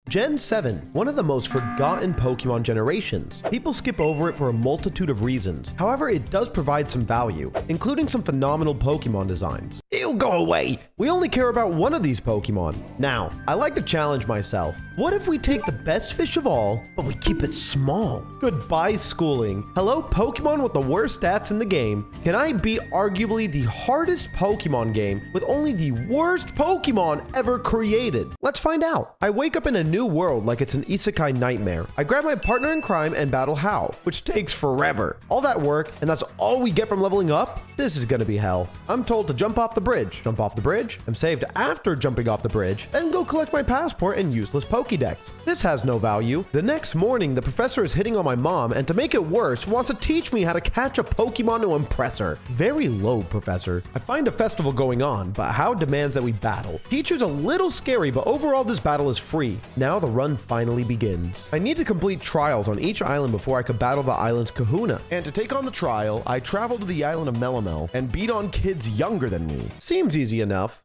Gen 7, one of the most forgotten Pokemon generations. People skip over it for a multitude of reasons. However, it does provide some value, including some phenomenal Pokemon designs. Ew, go away! We only care about one of these Pokemon. Now, I like to challenge myself. What if we take the best fish of all, but we keep it small? Goodbye, schooling. Hello, Pokemon with the worst stats in the game. Can I beat arguably the hardest Pokemon game with only the worst Pokemon ever created? Let's find out. I wake up in a new world like it's an isekai nightmare. I grab my partner in crime and battle Hao, which takes forever. All that work, and that's all we get from leveling up? This is gonna be hell. I'm told to jump off the bridge. Jump off the bridge. I'm saved after jumping off the bridge, then go collect my passport and useless Pokédex. This has no value. The next morning, the professor is hitting on my mom, and to make it worse, wants to teach me how to catch a Pokemon to impress her. Very low, professor. I find a festival going on, but Hao demands that we battle. Teacher's a little scary, but overall this battle is free. Now the run finally begins. I need to complete trials on each island before I could battle the island's kahuna. And to take on the trial, I travel to the island of Melamel and beat on kids younger than me. Seems easy enough.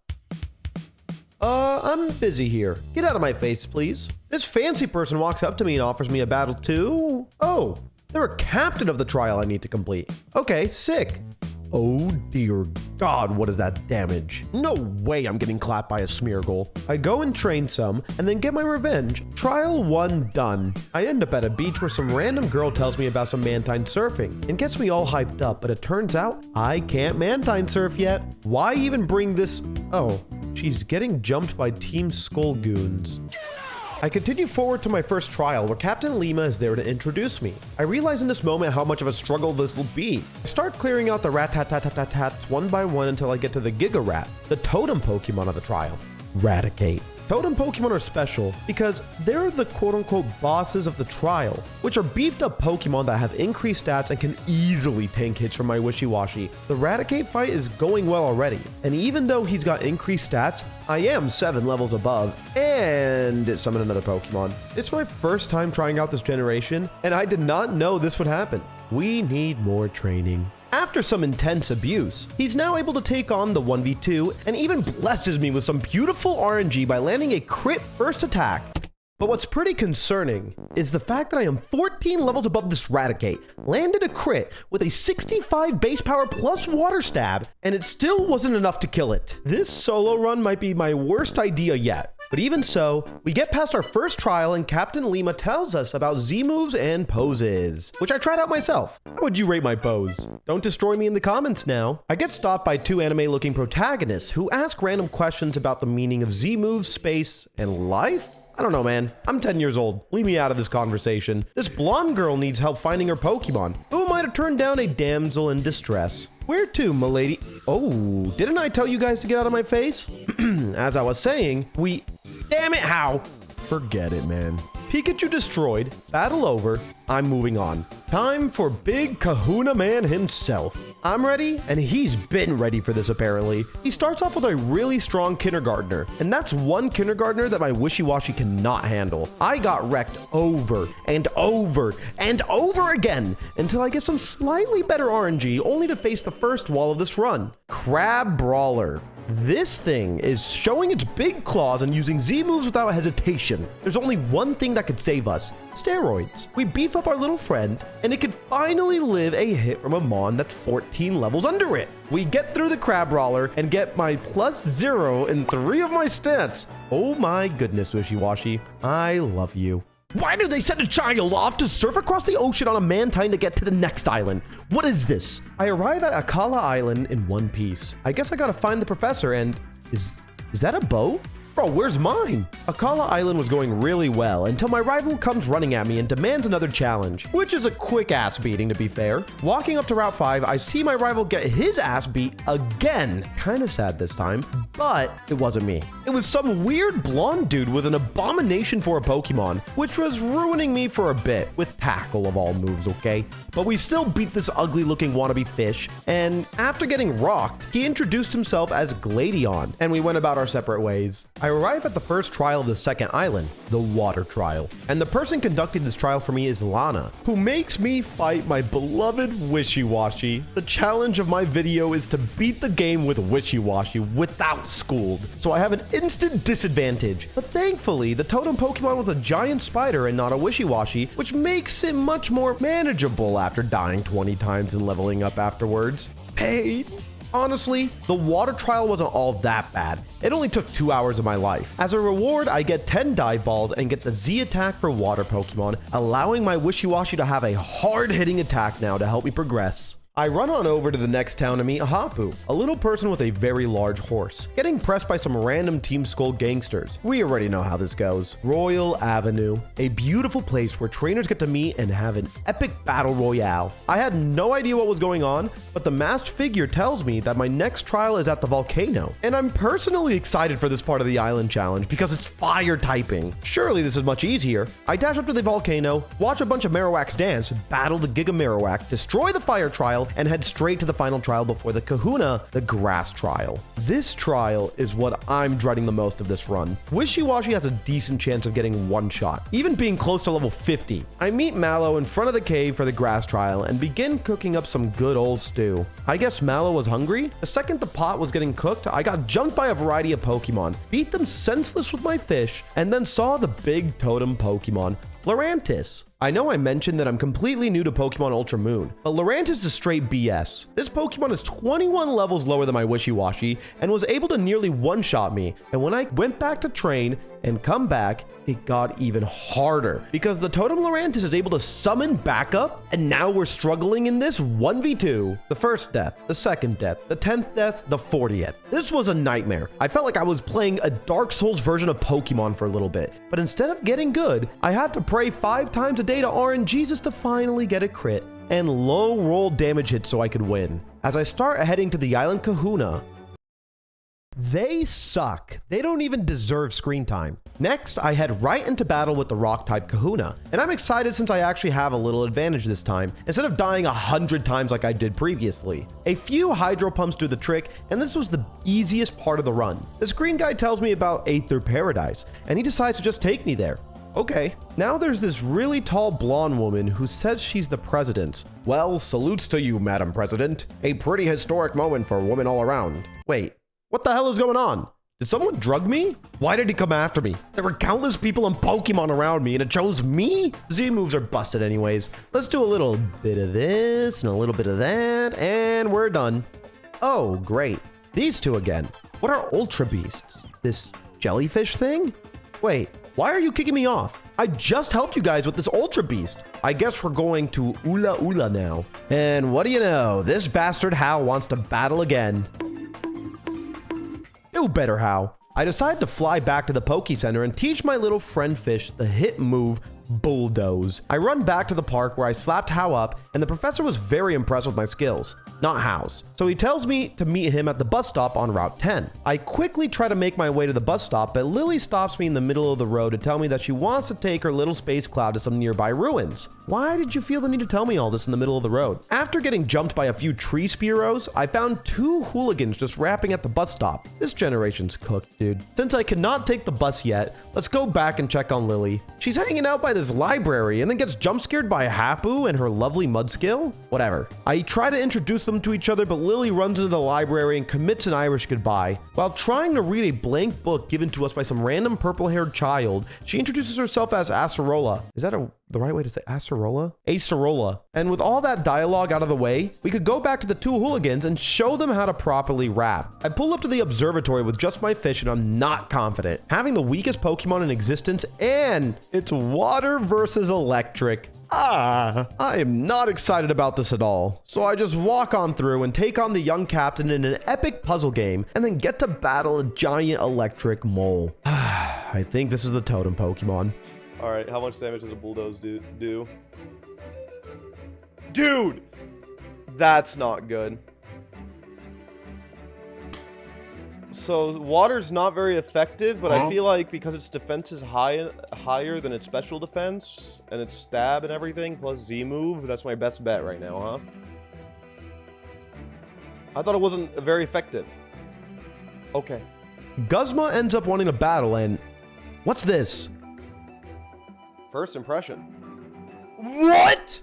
I'm busy here. Get out of my face, please. This fancy person walks up to me and offers me a battle too. Oh, they're a captain of the trial I need to complete. Okay, sick. Oh dear God, what is that damage? No way I'm getting clapped by a Smeargle. I go and train some, and then get my revenge. Trial 1 done. I end up at a beach where some random girl tells me about some Mantine surfing, and gets me all hyped up, but it turns out I can't Mantine surf yet. Why even bring this? Oh, she's getting jumped by Team Skull goons. I continue forward to my first trial where Captain Lima is there to introduce me. I realize in this moment how much of a struggle this will be. I start clearing out the rat-tat-tat-tat-tats one by one until I get to the Giga Rat, the totem Pokemon of the trial. Raticate. Totem Pokemon are special because they're the quote-unquote bosses of the trial, which are beefed up Pokemon that have increased stats and can easily tank hits from my Wishiwashi. The Raticate fight is going well already, and even though he's got increased stats, I am 7 levels above, and it summoned another Pokemon. It's my first time trying out this generation, and I did not know this would happen. We need more training. After some intense abuse, he's now able to take on the 1v2 and even blesses me with some beautiful RNG by landing a crit first attack. But what's pretty concerning is the fact that I am 14 levels above this Raticate, landed a crit with a 65 base power plus water stab, and it still wasn't enough to kill it. This solo run might be my worst idea yet. But even so, we get past our first trial and Captain Lima tells us about Z-moves and poses, which I tried out myself. How would you rate my pose? Don't destroy me in the comments now. I get stopped by 2 anime-looking protagonists who ask random questions about the meaning of Z-moves, space, and life? I don't know, man. I'm 10 years old. Leave me out of this conversation. This blonde girl needs help finding her Pokemon. Who might have turned down a damsel in distress? Where to, milady? Oh, didn't I tell you guys to get out of my face? As I was saying, Damn it, Hao! Forget it, man. Pikachu destroyed, battle over, I'm moving on. Time for Big Kahuna Man himself. I'm ready, and he's been ready for this apparently. He starts off with a really strong kindergartner, and that's one kindergartner that my Wishiwashi cannot handle. I got wrecked over and over and over again until I get some slightly better RNG only to face the first wall of this run. Crab Brawler. This thing is showing its big claws and using Z-moves without hesitation. There's only one thing that could save us. Steroids. We beef up our little friend, and it could finally live a hit from a Mon that's 14 levels under it. We get through the Crab Brawler and get my +0 in 3 of my stats. Oh my goodness, Wishiwashi. I love you. Why do they send a child off to surf across the ocean on a Mantine to get to the next island? What is this? I arrive at Akala Island in one piece. I guess I gotta find the professor and... Is that a bow? Bro, where's mine? Akala Island was going really well until my rival comes running at me and demands another challenge, which is a quick ass beating to be fair. Walking up to Route 5, I see my rival get his ass beat again. Kinda sad this time, but it wasn't me. It was some weird blonde dude with an abomination for a Pokemon, which was ruining me for a bit, with tackle of all moves, okay? But we still beat this ugly looking wannabe fish, and after getting rocked, he introduced himself as Gladion, and we went about our separate ways. I arrive at the first trial of the second island, the water trial. And the person conducting this trial for me is Lana, who makes me fight my beloved wishiwashi. The challenge of my video is to beat the game with wishiwashi without schooled. So I have an instant disadvantage. But thankfully, the totem Pokemon was a giant spider and not a wishiwashi, which makes it much more manageable after dying 20 times and leveling up afterwards. Pain. Honestly, the water trial wasn't all that bad. It only took 2 hours of my life. As a reward, I get 10 dive balls and get the Z attack for water Pokemon, allowing my wishiwashi to have a hard-hitting attack now to help me progress. I run on over to the next town to meet Hapu, a little person with a very large horse, getting pressed by some random Team Skull gangsters. We already know how this goes. Royal Avenue, a beautiful place where trainers get to meet and have an epic battle royale. I had no idea what was going on, but the masked figure tells me that my next trial is at the volcano, and I'm personally excited for this part of the island challenge because it's fire typing. Surely this is much easier. I dash up to the volcano, watch a bunch of Marowaks dance, battle the Giga Marowak, destroy the fire trial, and head straight to the final trial before the Kahuna, the grass trial. This trial is what I'm dreading the most of this run. Wishiwashi has a decent chance of getting one shot, even being close to level 50. I meet Mallow in front of the cave for the grass trial and begin cooking up some good old stew. I guess Mallow was hungry. The second the pot was getting cooked, I got jumped by a variety of Pokemon, beat them senseless with my fish, and then saw the big totem Pokemon, Lurantis. I know I mentioned that I'm completely new to Pokemon Ultra Moon, but Lurantis is straight BS. This Pokemon is 21 levels lower than my Wishiwashi and was able to nearly one-shot me. And when I went back to train and come back, it got even harder because the Totem Lurantis is able to summon backup, and now we're struggling in this 1v2. The first death, the second death, the 10th death, the 40th. This was a nightmare. I felt like I was playing a Dark Souls version of Pokemon for a little bit, but instead of getting good, I had to pray 5 times a day to RNG just to finally get a crit and low roll damage hits so I could win. As I start heading to the island Kahuna, they suck. They don't even deserve screen time. Next, I head right into battle with the rock-type Kahuna, and I'm excited since I actually have a little advantage this time, instead of dying 100 times like I did previously. A few hydro pumps do the trick, and this was the easiest part of the run. This green guy tells me about Aether Paradise, and he decides to just take me there. Okay, now there's this really tall blonde woman who says she's the president. Well, salutes to you, Madam President. A pretty historic moment for women all around. Wait, what the hell is going on? Did someone drug me? Why did he come after me? There were countless people and Pokemon around me and it chose me? Z moves are busted anyways. Let's do a little bit of this and a little bit of that, and we're done. Oh, great. These two again. What are Ultra Beasts? This jellyfish thing? Wait, why are you kicking me off? I just helped you guys with this Ultra Beast. I guess we're going to Ula Ula now. And what do you know? This bastard Hal wants to battle again. Do better, Hal. I decided to fly back to the Poke Center and teach my little friend Fish the hit move, Bulldoze. I run back to the park where I slapped Hal up, and the professor was very impressed with my skills. Not Hal's. So he tells me to meet him at the bus stop on Route 10. I quickly try to make my way to the bus stop, but Lily stops me in the middle of the road to tell me that she wants to take her little space cloud to some nearby ruins. Why did you feel the need to tell me all this in the middle of the road? After getting jumped by a few tree Spearows, I found 2 hooligans just rapping at the bus stop. This generation's cooked, dude. Since I cannot take the bus yet, let's go back and check on Lily. She's hanging out by this library and then gets jump scared by Hapu and her lovely Mudskill. Whatever. I try to introduce them to each other, but Lily runs into the library and commits an Irish goodbye. While trying to read a blank book given to us by some random purple-haired child, she introduces herself as Acerola. Is that the right way to say Acerola? Acerola. And with all that dialogue out of the way, we could go back to the 2 hooligans and show them how to properly rap. I pull up to the observatory with just my fish and I'm not confident. Having the weakest Pokemon in existence, and it's water versus electric. I am not excited about this at all. So I just walk on through and take on the young captain in an epic puzzle game and then get to battle a giant electric mole. I think this is the totem Pokemon. All right, how much damage does a Bulldoze do? Dude, that's not good. So water's not very effective, but I feel like because its defense is higher than its special defense and its stab and everything plus Z move, that's my best bet right now, huh? I thought it wasn't very effective. Okay. Guzma ends up wanting to battle, and what's this? First impression. What?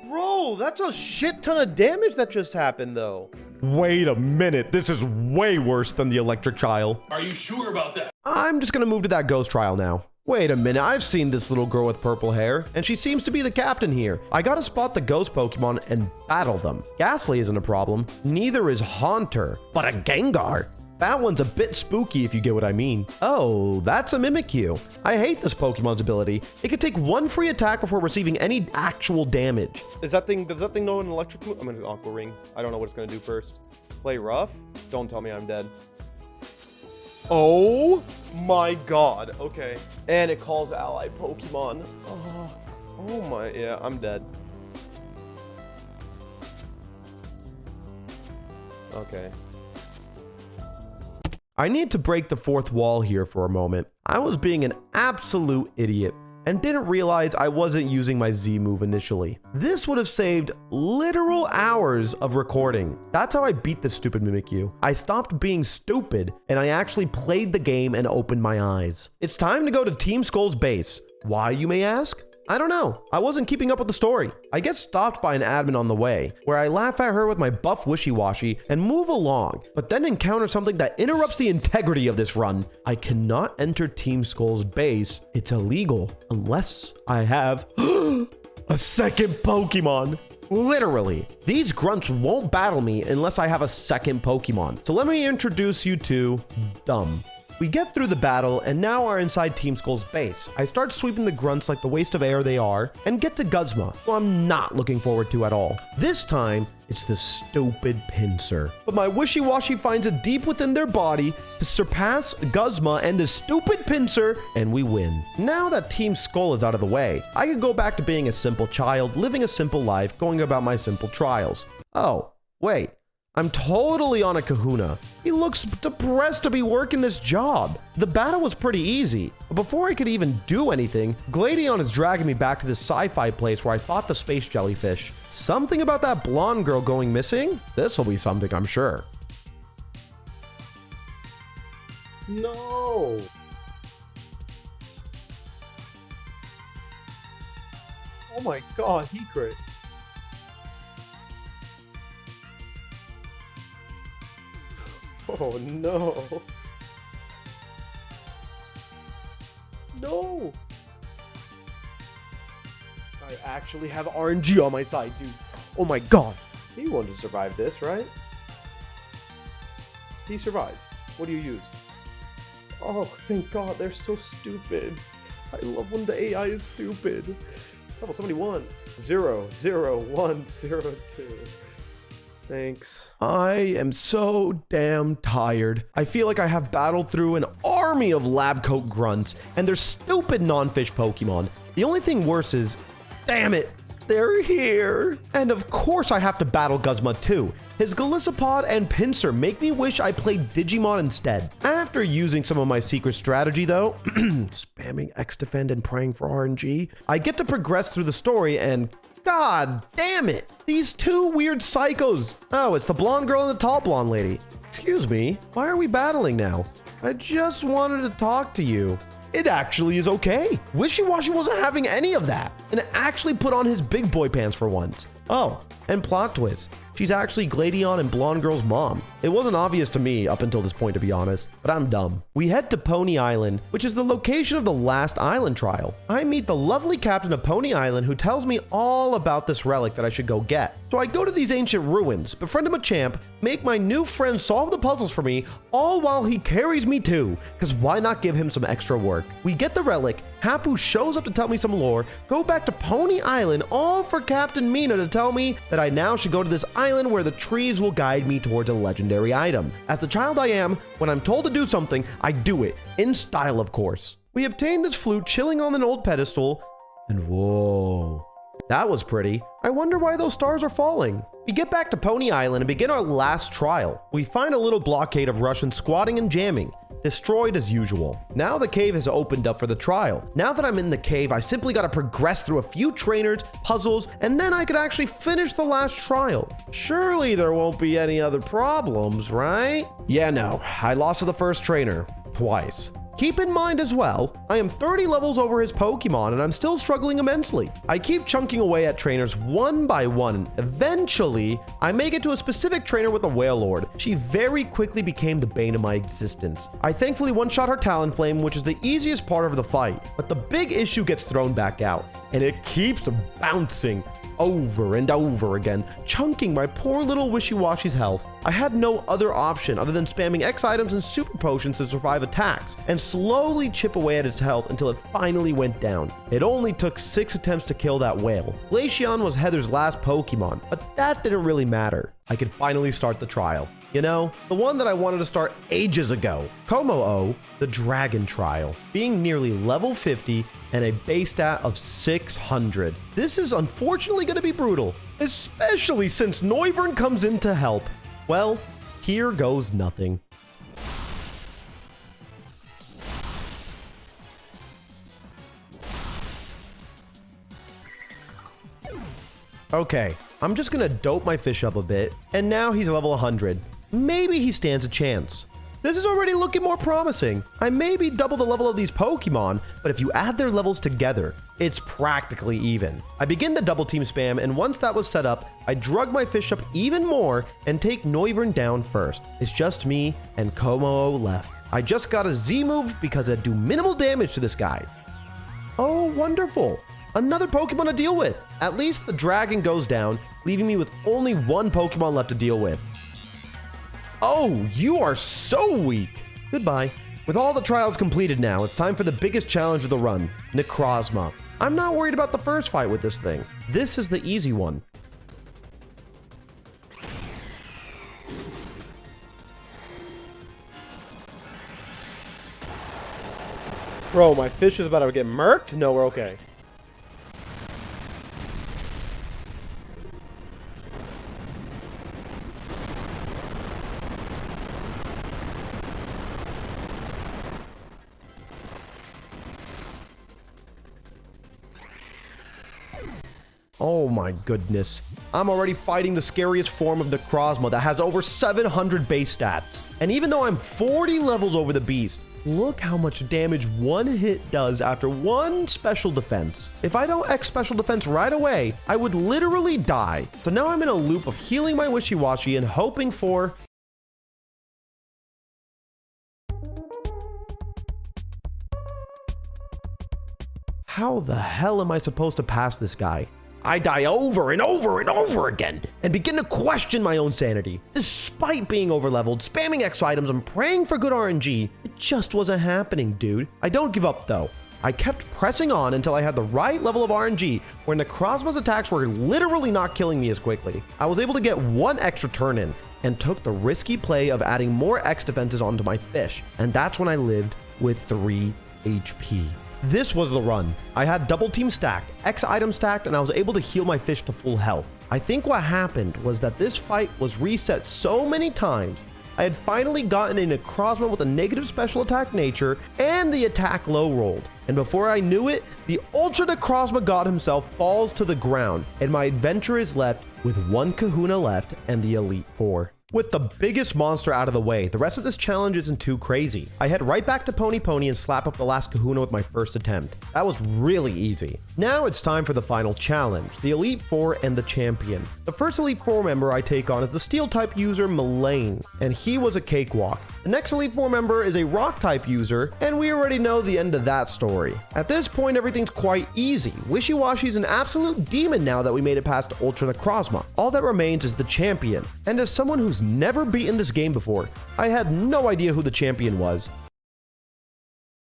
Bro, that's a shit ton of damage that just happened, though. Wait a minute. This is way worse than the electric trial. Are you sure about that? I'm just gonna move to that ghost trial now. Wait a minute, I've seen this little girl with purple hair, and she seems to be the captain here. I gotta spot the ghost Pokemon and battle them. Ghastly isn't a problem, neither is Haunter, but a Gengar. That one's a bit spooky if you get what I mean. Oh, that's a Mimikyu. I hate this Pokemon's ability. It can take one free attack before receiving any actual damage. Does that thing know an electric move? I'm gonna Aqua Ring. I don't know what it's gonna do first. Play rough? Don't tell me I'm dead. Oh my god. Okay. And it calls ally Pokemon. Oh my, yeah, I'm dead. Okay. I need to break the fourth wall here for a moment. I was being an absolute idiot and didn't realize I wasn't using my Z move initially. This would have saved literal hours of recording. That's how I beat this stupid Mimikyu. I stopped being stupid and I actually played the game and opened my eyes. It's time to go to Team Skull's base. Why, you may ask? I don't know. I wasn't keeping up with the story. I get stopped by an admin on the way, where I laugh at her with my buff wishiwashi and move along, but then encounter something that interrupts the integrity of this run. I cannot enter Team Skull's base. It's illegal unless I have a second Pokemon. Literally. These grunts won't battle me unless I have a second Pokemon. So let me introduce you to Dumb. We get through the battle and now are inside Team Skull's base. I start sweeping the grunts like the waste of air they are and get to Guzma, who I'm not looking forward to at all. This time, it's the stupid Pinsir. But my wishiwashi finds it deep within their body to surpass Guzma and the stupid Pinsir, and we win. Now that Team Skull is out of the way, I can go back to being a simple child, living a simple life, going about my simple trials. Oh, wait. I'm totally on a kahuna. He looks depressed to be working this job. The battle was pretty easy, but before I could even do anything, Gladion is dragging me back to this sci-fi place where I fought the space jellyfish. Something about that blonde girl going missing? This will be something, I'm sure. No. Oh my god, he crit. Oh no. No. I actually have RNG on my side, dude. Oh my god. He wanted to survive this, right? He survives. What do you use? Oh, thank god, they're so stupid. I love when the AI is stupid. Level 71. 0, 0, 1, 0, 2. Thanks. I am so damn tired. I feel like I have battled through an army of lab coat grunts and their stupid non-fish Pokemon. The only thing worse is, damn it, they're here. And of course I have to battle Guzma too. His Golisopod and Pinsir make me wish I played Digimon instead. After using some of my secret strategy though, spamming X-Defend and praying for RNG, I get to progress through the story and god damn it! These two weird psychos! Oh, it's the blonde girl and the tall blonde lady. Excuse me, why are we battling now? I just wanted to talk to you. It actually is okay. Wishiwashi wasn't having any of that and actually put on his big boy pants for once. Oh, and plot twist. She's actually Gladion and Blonde Girl's mom. It wasn't obvious to me up until this point, to be honest, but I'm dumb. We head to Pony Island, which is the location of the last island trial. I meet the lovely captain of Pony Island who tells me all about this relic that I should go get. So I go to these ancient ruins, befriend a Machamp, make my new friend solve the puzzles for me, all while he carries me too, because why not give him some extra work? We get the relic, Hapu shows up to tell me some lore, go back to Pony Island, all for Captain Mina to tell me that I now should go to this island where the trees will guide me towards a legendary item. As the child I am, when I'm told to do something, I do it, in style of course. We obtain this flute chilling on an old pedestal, and whoa, That was pretty. I wonder why those stars are falling. We get back to Pony Island and begin our last trial. We find a little blockade of Russians squatting and jamming, destroyed as usual. Now the cave has opened up for the trial. Now that I'm in the cave, I simply gotta progress through a few trainers, puzzles, and then I could actually finish the last trial. Surely there won't be any other problems, right? Yeah, no, I lost to the first trainer, twice. Keep in mind as well, I am 30 levels over his Pokemon and I'm still struggling immensely. I keep chunking away at trainers one by one. Eventually, I make it to a specific trainer with a Wailord. She very quickly became the bane of my existence. I thankfully one-shot her Talonflame, which is the easiest part of the fight. But the big issue gets thrown back out, and it keeps bouncing over and over again, chunking my poor little Wishiwashi's health. I had no other option other than spamming X items and super potions to survive attacks, and slowly chip away at its health until it finally went down. It only took 6 attempts to kill that whale. Glaceon was Heather's last Pokemon, but that didn't really matter. I could finally start the trial. You know, the one that I wanted to start ages ago. Como-o, the Dragon Trial, being nearly level 50 and a base stat of 600. This is unfortunately going to be brutal, especially since Noivern comes in to help. Well, here goes nothing. Okay, I'm just gonna dope my fish up a bit, and now he's level 100. Maybe he stands a chance. This is already looking more promising. I may be double the level of these Pokemon, but if you add their levels together, it's practically even. I begin the double team spam, and once that was set up, I drug my fish up even more and take Noivern down first. It's just me and Como-o left. I just got a Z move because I'd do minimal damage to this guy. Oh, wonderful. Another Pokemon to deal with. At least the dragon goes down, leaving me with only one Pokemon left to deal with. Oh, you are so weak. Goodbye. With all the trials completed now, it's time for the biggest challenge of the run, Necrozma. I'm not worried about the first fight with this thing. This is the easy one. Bro, my fish is about to get murked? No, we're okay. Oh my goodness. I'm already fighting the scariest form of Necrozma that has over 700 base stats. And even though I'm 40 levels over the beast, look how much damage one hit does after one special defense. If I don't X special defense right away, I would literally die. So now I'm in a loop of healing my Wishiwashi and hoping for... How the hell am I supposed to pass this guy? I die over and over and over again and begin to question my own sanity. Despite being overleveled, spamming X items, and praying for good RNG, it just wasn't happening, dude. I don't give up though. I kept pressing on until I had the right level of RNG where Necrozma's attacks were literally not killing me as quickly. I was able to get one extra turn in and took the risky play of adding more X defenses onto my fish, and that's when I lived with 3 HP. This was the run. I had double team stacked, X item stacked, and I was able to heal my fish to full health. I think what happened was that this fight was reset so many times, I had finally gotten a Necrozma with a negative special attack nature and the attack low rolled. And before I knew it, the Ultra Necrozma God himself falls to the ground, and my adventure is left with 1 Kahuna left and the Elite Four. With the biggest monster out of the way, the rest of this challenge isn't too crazy. I head right back to Pony and slap up the last Kahuna with my first attempt. That was really easy. Now it's time for the final challenge, the Elite Four and the Champion. The first Elite Four member I take on is the Steel type user Mullane, and he was a cakewalk. The next Elite Four member is a Rock type user, and we already know the end of that story. At this point, everything's quite easy. Wishiwashi's an absolute demon now that we made it past Ultra Necrozma. All that remains is the Champion, and as someone who's never beaten this game before, I had no idea who the champion was.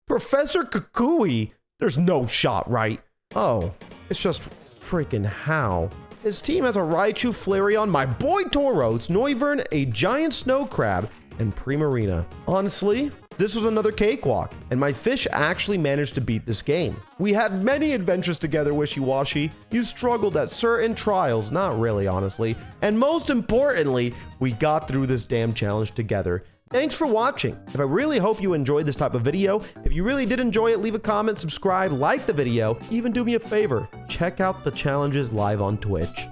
Professor Kukui? There's no shot, right? Oh, it's just freaking how. His team has a Raichu, Flareon, my boy Tauros, Noivern, a giant snow crab, and Primarina. Honestly, This was another cakewalk, and my fish actually managed to beat this game. We had many adventures together, Wishiwashi. You struggled at certain trials, not really, honestly. And most importantly, we got through this damn challenge together. Thanks for watching. If I really hope you enjoyed this type of video, if you really did enjoy it, leave a comment, subscribe, like the video, even do me a favor, check out the challenges live on Twitch.